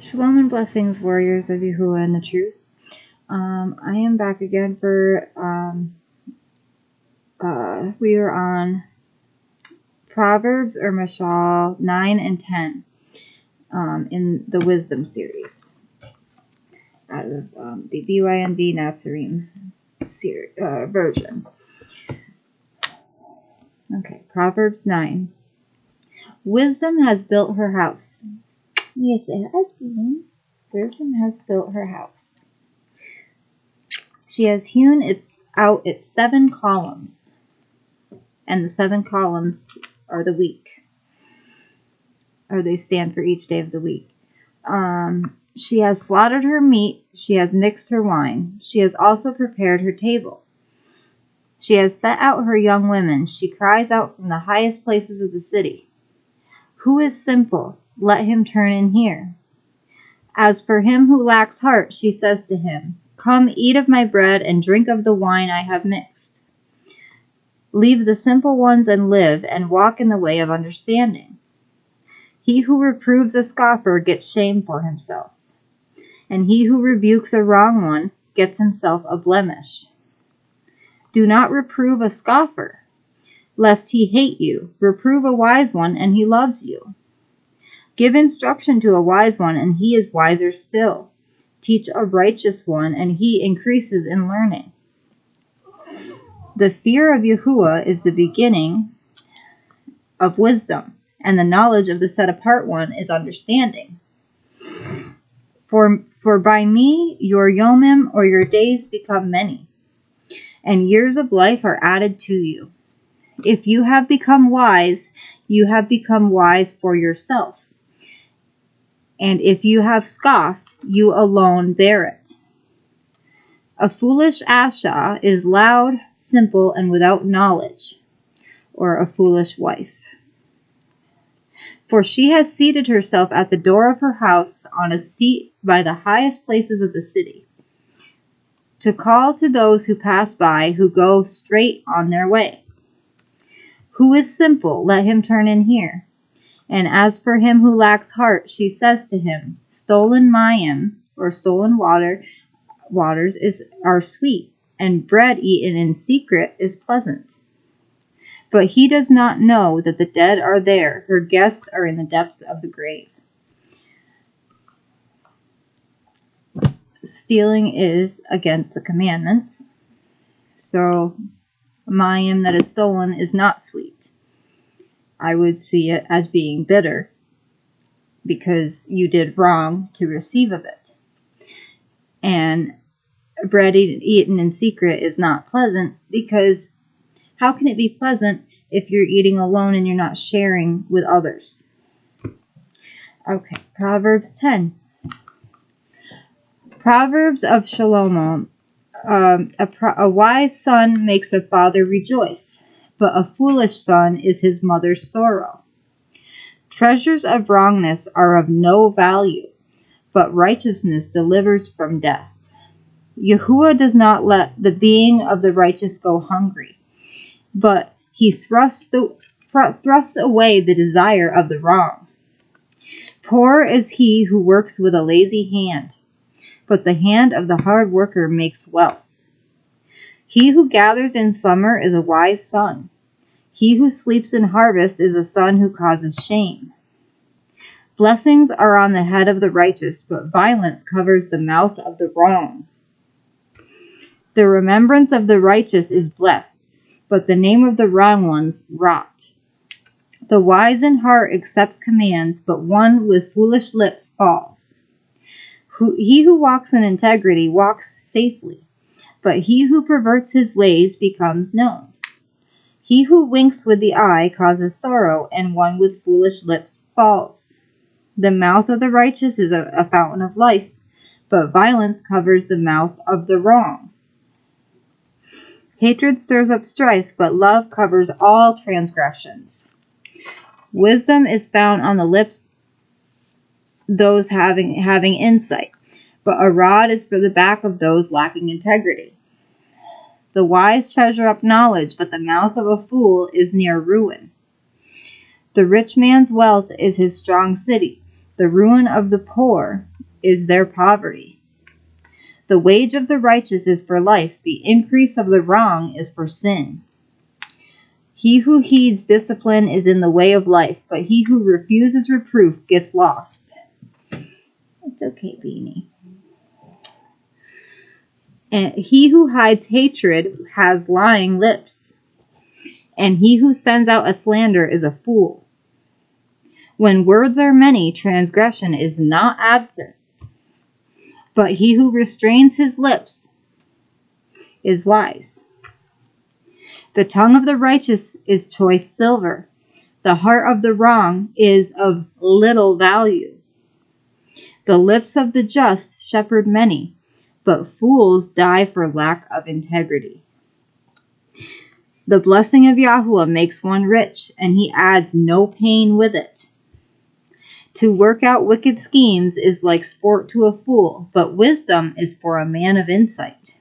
Shalom and blessings, warriors of Yahuah and the truth. I am back again for, we are on Proverbs or Mashal 9 and 10 in the Wisdom series out of the BYNB Natsarim version. Okay, Proverbs 9. Wisdom has built her house. Yes, it has been. Wisdom has built her house. She has hewn its 7 columns, and the 7 columns are the week, or they stand for each day of the week. She has slaughtered her meat. She has mixed her wine. She has also prepared her table. She has set out her young women. She cries out from the highest places of the city. Who is simple? Let him turn and hear. As for him who lacks heart, she says to him, Come, eat of my bread and drink of the wine I have mixed. Leave the simple ones and live, and walk in the way of understanding. He who reproves a scoffer gets shame for himself, and he who rebukes a wrong one gets himself a blemish. Do not reprove a scoffer, lest he hate you. Reprove a wise one, and he loves you. Give instruction to a wise one, and he is wiser still. Teach a righteous one, and he increases in learning. The fear of Yahuah is the beginning of wisdom, and the knowledge of the set-apart one is understanding. For by me your yomim, or your days, become many, and years of life are added to you. If you have become wise, you have become wise for yourself. And if you have scoffed, you alone bear it. A foolish Asha is loud, simple, and without knowledge, or a foolish wife. For she has seated herself at the door of her house on a seat by the highest places of the city, to call to those who pass by, who go straight on their way. Who is simple? Let him turn and hear. And as for him who lacks heart, she says to him, Stolen mayim, or stolen waters, are sweet, and bread eaten in secret is pleasant. But he does not know that the dead are there. Her guests are in the depths of the grave. Stealing is against the commandments. So, mayim that is stolen is not sweet. I would see it as being bitter because you did wrong to receive of it. And bread eaten in secret is not pleasant, because how can it be pleasant if you're eating alone and you're not sharing with others? Okay, Proverbs 10. Proverbs of Shlomo. A wise son makes a father rejoice, but a foolish son is his mother's sorrow. Treasures of wrongness are of no value, but righteousness delivers from death. Yahuah does not let the being of the righteous go hungry, but he thrusts away the desire of the wrong. Poor is he who works with a lazy hand, but the hand of the hard worker makes wealth. He who gathers in summer is a wise son. He who sleeps in harvest is a son who causes shame. Blessings are on the head of the righteous, but violence covers the mouth of the wrong. The remembrance of the righteous is blessed, but the name of the wrong ones rot. The wise in heart accepts commands, but one with foolish lips falls. He who walks in integrity walks safely, but he who perverts his ways becomes known. He who winks with the eye causes sorrow, and one with foolish lips falls. The mouth of the righteous is a fountain of life, but violence covers the mouth of the wrong. Hatred stirs up strife, but love covers all transgressions. Wisdom is found on the lips those having insight, but a rod is for the back of those lacking integrity. The wise treasure up knowledge, but the mouth of a fool is near ruin. The rich man's wealth is his strong city, The ruin of the poor is their poverty. The wage of the righteous is for life. The increase of the wrong is for sin. He who heeds discipline is in the way of life, but he who refuses reproof gets lost. It's okay, Beanie. And he who hides hatred has lying lips, and he who sends out a slander is a fool. When words are many, transgression is not absent, but he who restrains his lips is wise. The tongue of the righteous is choice silver. The heart of the wrong is of little value. The lips of the just shepherd many, but fools die for lack of integrity. The blessing of Yahuah makes one rich, and he adds no pain with it. To work out wicked schemes is like sport to a fool, but wisdom is for a man of insight.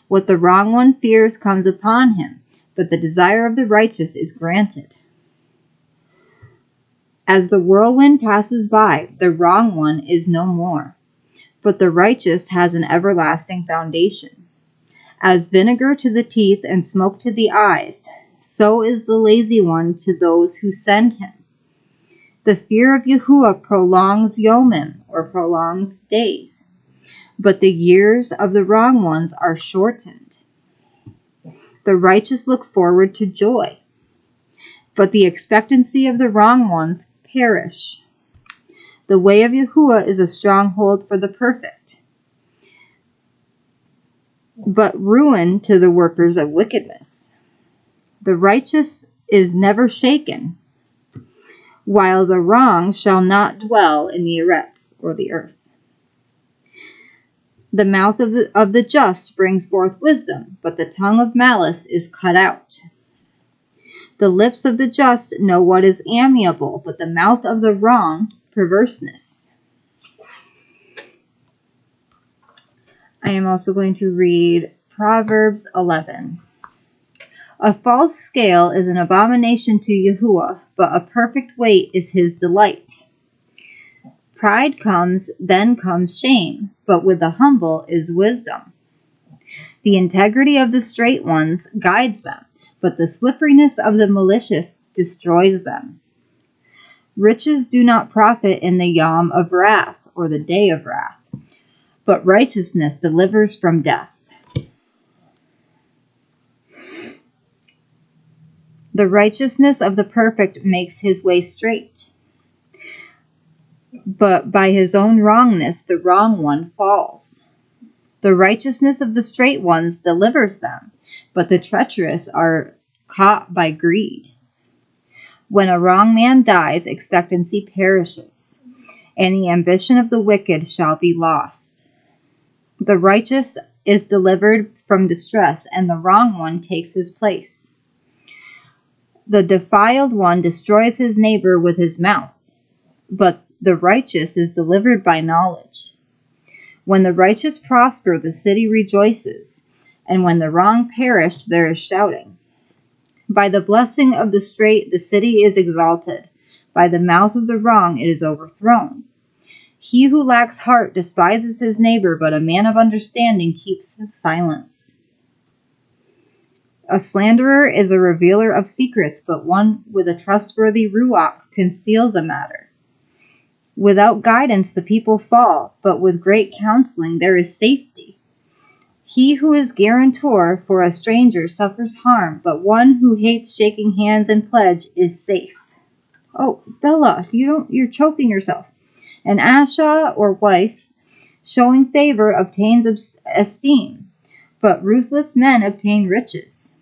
What the wrong one fears comes upon him, but the desire of the righteous is granted. As the whirlwind passes by, the wrong one is no more, but the righteous has an everlasting foundation. As vinegar to the teeth and smoke to the eyes, so is the lazy one to those who send him. The fear of Yahuah prolongs yomim, or prolongs days, but the years of the wrong ones are shortened. The righteous look forward to joy, but the expectancy of the wrong ones perish. The way of Yahuah is a stronghold for the perfect, but ruin to the workers of wickedness. The righteous is never shaken, while the wrong shall not dwell in the eretz, or the earth. The mouth of the just brings forth wisdom, but the tongue of malice is cut out. The lips of the just know what is amiable, but the mouth of the wrong, perverseness. I am also going to read Proverbs 11. A false scale is an abomination to Yahuah, but a perfect weight is his delight. Pride comes, then comes shame, but with the humble is wisdom. The integrity of the straight ones guides them, but the slipperiness of the malicious destroys them. Riches do not profit in the yom of wrath, or the day of wrath, but righteousness delivers from death. The righteousness of the perfect makes his way straight, but by his own wrongness the wrong one falls. The righteousness of the straight ones delivers them, but the treacherous are caught by greed. When a wrong man dies, expectancy perishes, and the ambition of the wicked shall be lost. The righteous is delivered from distress, and the wrong one takes his place. The defiled one destroys his neighbor with his mouth, but the righteous is delivered by knowledge. When the righteous prosper, the city rejoices, and when the wrong perish, there is shouting. By the blessing of the straight, the city is exalted. By the mouth of the wrong, it is overthrown. He who lacks heart despises his neighbor, but a man of understanding keeps his silence. A slanderer is a revealer of secrets, but one with a trustworthy ruach conceals a matter. Without guidance the people fall, but with great counseling there is safety. He who is guarantor for a stranger suffers harm, but one who hates shaking hands and pledge is safe. Oh, Bella, you're choking yourself. An asha, or wife, showing favor obtains esteem, but ruthless men obtain riches.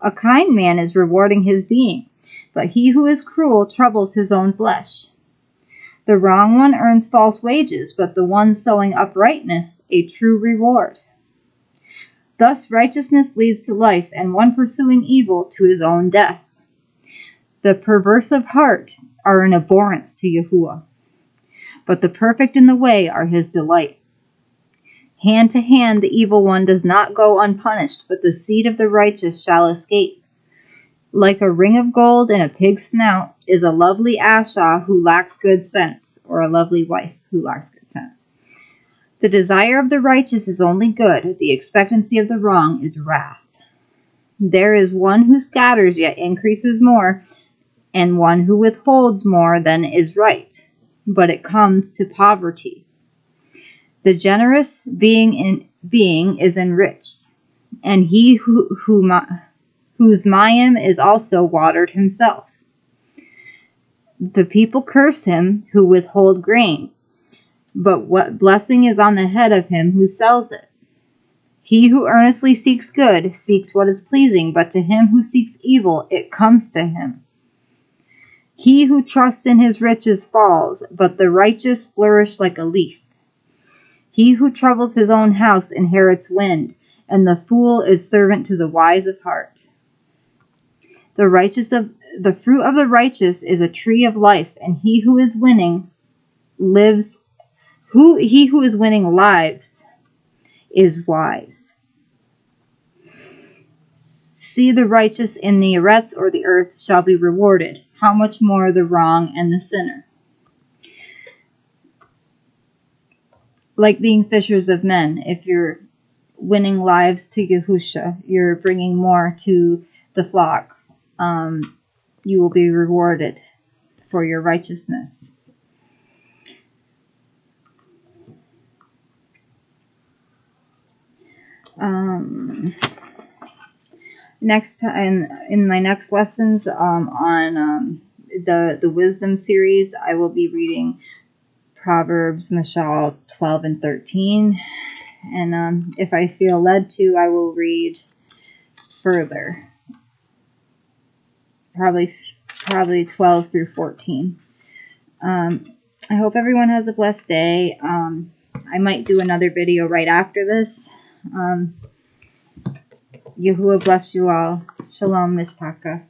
A kind man is rewarding his being, but he who is cruel troubles his own flesh. The wrong one earns false wages, but the one sowing uprightness a true reward. Thus righteousness leads to life, and one pursuing evil to his own death. The perverse of heart are an abhorrence to Yahuah, but the perfect in the way are his delight. Hand to hand the evil one does not go unpunished, but the seed of the righteous shall escape. Like a ring of gold in a pig's snout, is a lovely Asha who lacks good sense, or a lovely wife who lacks good sense. The desire of the righteous is only good. The expectancy of the wrong is wrath. There is one who scatters yet increases more, and one who withholds more than is right, but it comes to poverty. The generous being is enriched, and he whose mayim is also watered himself. The people curse him who withhold grain, but what blessing is on the head of him who sells it? He who earnestly seeks good seeks what is pleasing, but to him who seeks evil, it comes to him. He who trusts in his riches falls, but the righteous flourish like a leaf. He who troubles his own house inherits wind, and the fool is servant to the wise of heart. The fruit of the righteous is a tree of life, and he who is winning lives is wise. See, the righteous in the eretz, or the earth, shall be rewarded. How much more the wrong and the sinner? Like being fishers of men, if you're winning lives to Yahusha, you're bringing more to the flock, you will be rewarded for your righteousness. Next time, in my next lessons on the wisdom series, I will be reading Proverbs, Mashal 12 and 13, and if I feel led to, I will read further, probably 12 through 14. I hope everyone has a blessed day. I might do another video right after this. Yahuah bless you all. Shalom, Mishpacha.